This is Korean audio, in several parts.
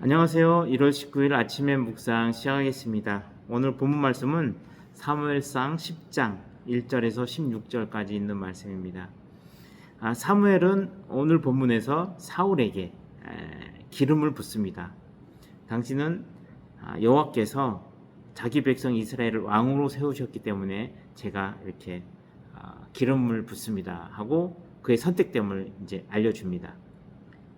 안녕하세요. 1월 19일 아침의 묵상 시작하겠습니다. 오늘 본문 말씀은 사무엘상 10장 1절에서 16절까지 있는 말씀입니다. 사무엘은 오늘 본문에서 사울에게 기름을 붓습니다. 당신은 여호와께서 자기 백성 이스라엘을 왕으로 세우셨기 때문에 제가 이렇게 기름을 붓습니다 하고 그의 선택됨을 이제 알려줍니다.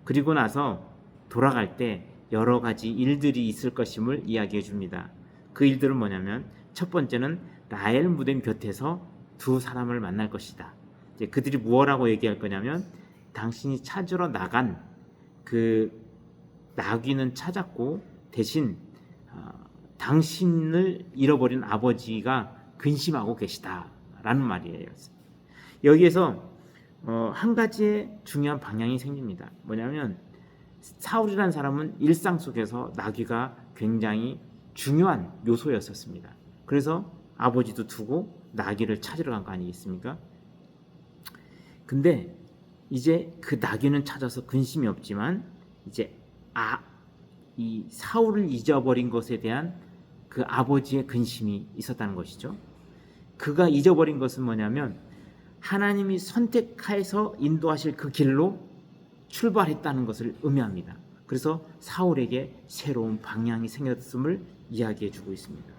그리고 나서 돌아갈 때 여러 가지 일들이 있을 것임을 이야기해 줍니다. 그 일들은 뭐냐면 첫 번째는 라헬 무덤 곁에서 두 사람을 만날 것이다. 이제 그들이 무엇라고 얘기할 거냐면 당신이 찾으러 나간 그 나귀는 찾았고 대신 당신을 잃어버린 아버지가 근심하고 계시다라는 말이에요. 여기에서 한 가지의 중요한 방향이 생깁니다. 뭐냐면 사울이라는 사람은 일상 속에서 나귀가 굉장히 중요한 요소였었습니다. 그래서 아버지도 두고 나귀를 찾으러 간 거 아니겠습니까? 근데 이제 그 나귀는 찾아서 근심이 없지만 이제 이 사울을 잊어버린 것에 대한 그 아버지의 근심이 있었다는 것이죠. 그가 잊어버린 것은 뭐냐면 하나님이 선택해서 인도하실 그 길로 출발했다는 것을 의미합니다. 그래서 사울에게 새로운 방향이 생겼음을 이야기해 주고 있습니다.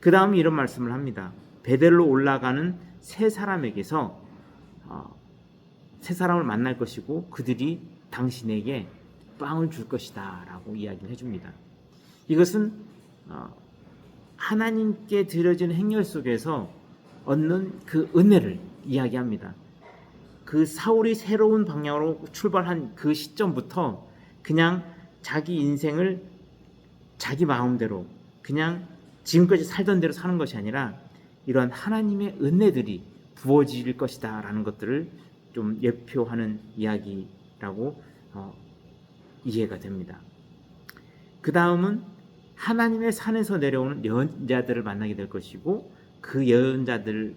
그 다음 이런 말씀을 합니다. 베델로 올라가는 세 사람에게서 세 사람을 만날 것이고 그들이 당신에게 빵을 줄 것이다 라고 이야기를 해줍니다. 이것은 하나님께 드려진 행렬 속에서 얻는 그 은혜를 이야기합니다. 그 사울이 새로운 방향으로 출발한 그 시점부터 그냥 자기 인생을 자기 마음대로 그냥 지금까지 살던 대로 사는 것이 아니라 이러한 하나님의 은혜들이 부어질 것이다 라는 것들을 좀 예표하는 이야기라고 이해가 됩니다. 그 다음은 하나님의 산에서 내려오는 예언자들을 만나게 될 것이고 그 예언자들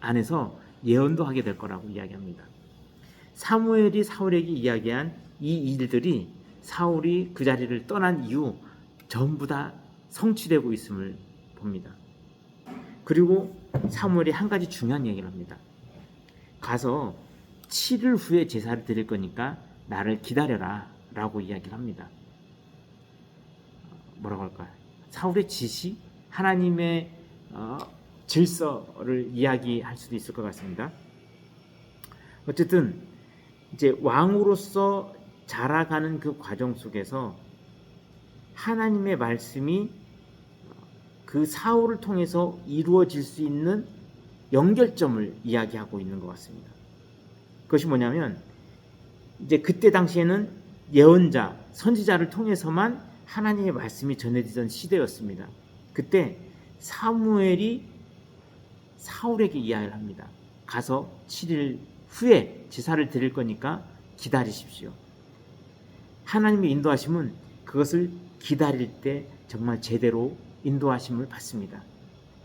안에서 예언도 하게 될 거라고 이야기합니다. 사무엘이 사울에게 이야기한 이 일들이 사울이 그 자리를 떠난 이후 전부 다 성취되고 있음을 봅니다. 그리고 사무엘이 한 가지 중요한 얘기를 합니다. 가서 7일 후에 제사를 드릴 거니까 나를 기다려라 라고 이야기를 합니다. 뭐라고 할까요? 사울의 지시, 하나님의 질서를 이야기할 수도 있을 것 같습니다. 어쨌든 이제 왕으로서 자라가는 그 과정 속에서 하나님의 말씀이 그 사울을 통해서 이루어질 수 있는 연결점을 이야기하고 있는 것 같습니다. 그것이 뭐냐면 이제 그때 당시에는 예언자, 선지자를 통해서만 하나님의 말씀이 전해지던 시대였습니다. 그때 사무엘이 사울에게 이야기를 합니다. 가서 7일 후에 제사를 드릴 거니까 기다리십시오. 하나님의 인도하심은 그것을 기다릴 때 정말 제대로 인도하심을 받습니다.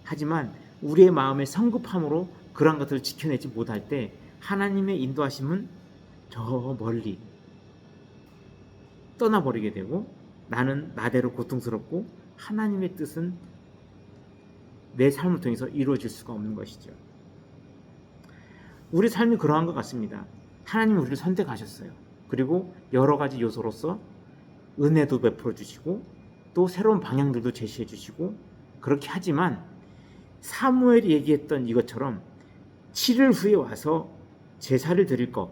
하지만 우리의 마음의 성급함으로 그러한 것들을 지켜내지 못할 때 하나님의 인도하심은 저 멀리 떠나버리게 되고 나는 나대로 고통스럽고 하나님의 뜻은 내 삶을 통해서 이루어질 수가 없는 것이죠. 우리 삶이 그러한 것 같습니다. 하나님이 우리를 선택하셨어요. 그리고 여러 가지 요소로서 은혜도 베풀어 주시고 또 새로운 방향들도 제시해 주시고 그렇게 하지만 사무엘이 얘기했던 이것처럼 7일 후에 와서 제사를 드릴 것,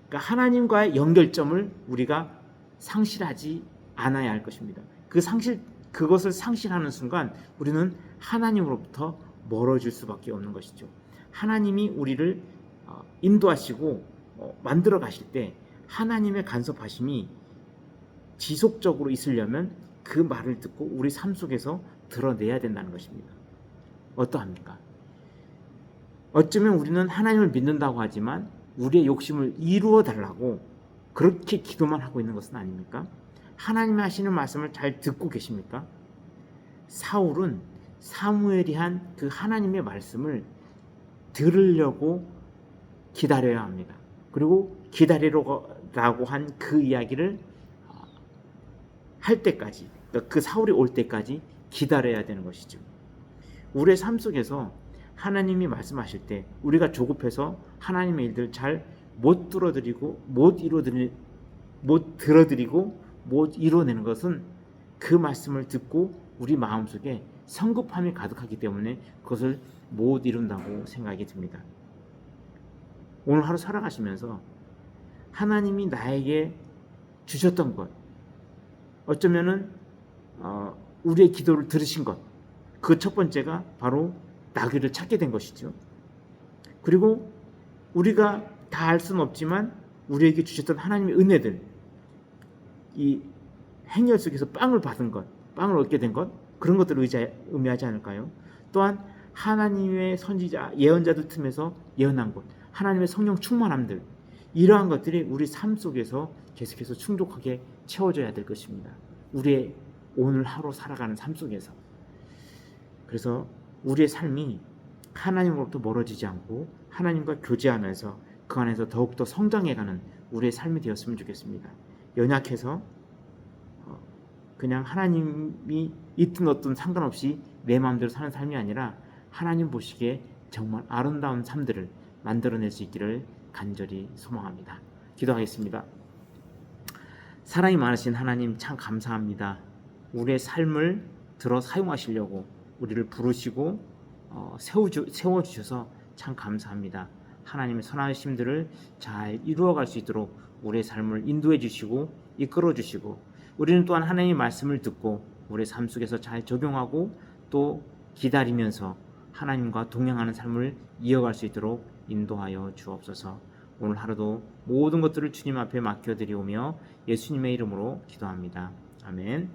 그러니까 하나님과의 연결점을 우리가 상실하지 않아야 할 것입니다. 그것을 상실하는 순간 우리는 하나님으로부터 멀어질 수밖에 없는 것이죠. 하나님이 우리를 인도하시고 만들어 가실 때 하나님의 간섭하심이 지속적으로 있으려면 그 말을 듣고 우리 삶 속에서 드러내야 된다는 것입니다. 어떠합니까? 어쩌면 우리는 하나님을 믿는다고 하지만 우리의 욕심을 이루어 달라고 그렇게 기도만 하고 있는 것은 아닙니까? 하나님이 하시는 말씀을 잘 듣고 계십니까? 사울은 사무엘이 한 그 하나님의 말씀을 들으려고 기다려야 합니다. 그리고 기다리라고 한 그 이야기를 할 때까지, 그러니까 그 사울이 올 때까지 기다려야 되는 것이죠. 우리의 삶 속에서 하나님이 말씀하실 때 우리가 조급해서 하나님의 일들 잘 못 들어드리고 못 이뤄내는 것은 그 말씀을 듣고 우리 마음속에 성급함이 가득하기 때문에 그것을 못 이룬다고 생각이 듭니다. 오늘 하루 살아가시면서 하나님이 나에게 주셨던 것, 어쩌면은 우리의 기도를 들으신 것, 그 첫 번째가 바로 나귀를 찾게 된 것이죠. 그리고 우리가 다 알 수는 없지만 우리에게 주셨던 하나님의 은혜들, 이 행렬 속에서 빵을 받은 것, 빵을 얻게 된 것, 그런 것들을 의미하지 않을까요? 또한 하나님의 선지자, 예언자들 틈에서 예언한 것, 하나님의 성령 충만함들, 이러한 것들이 우리 삶 속에서 계속해서 충족하게 채워져야 될 것입니다. 우리의 오늘 하루 살아가는 삶 속에서. 그래서 우리의 삶이 하나님으로부터 멀어지지 않고 하나님과 교제하면서 그 안에서 더욱더 성장해가는 우리의 삶이 되었으면 좋겠습니다. 연약해서 그냥 하나님이 있든 어떤 상관없이 내 마음대로 사는 삶이 아니라 하나님 보시기에 정말 아름다운 삶들을 만들어낼 수 있기를 간절히 소망합니다. 기도하겠습니다. 사랑이 많으신 하나님 참 감사합니다. 우리의 삶을 들어 사용하시려고 우리를 부르시고 세워주셔서 참 감사합니다. 하나님의 선하심들을 잘 이루어갈 수 있도록 우리의 삶을 인도해 주시고 이끌어 주시고, 우리는 또한 하나님의 말씀을 듣고 우리의 삶 속에서 잘 적용하고 또 기다리면서 하나님과 동행하는 삶을 이어갈 수 있도록 인도하여 주옵소서. 오늘 하루도 모든 것들을 주님 앞에 맡겨드리오며 예수님의 이름으로 기도합니다. 아멘.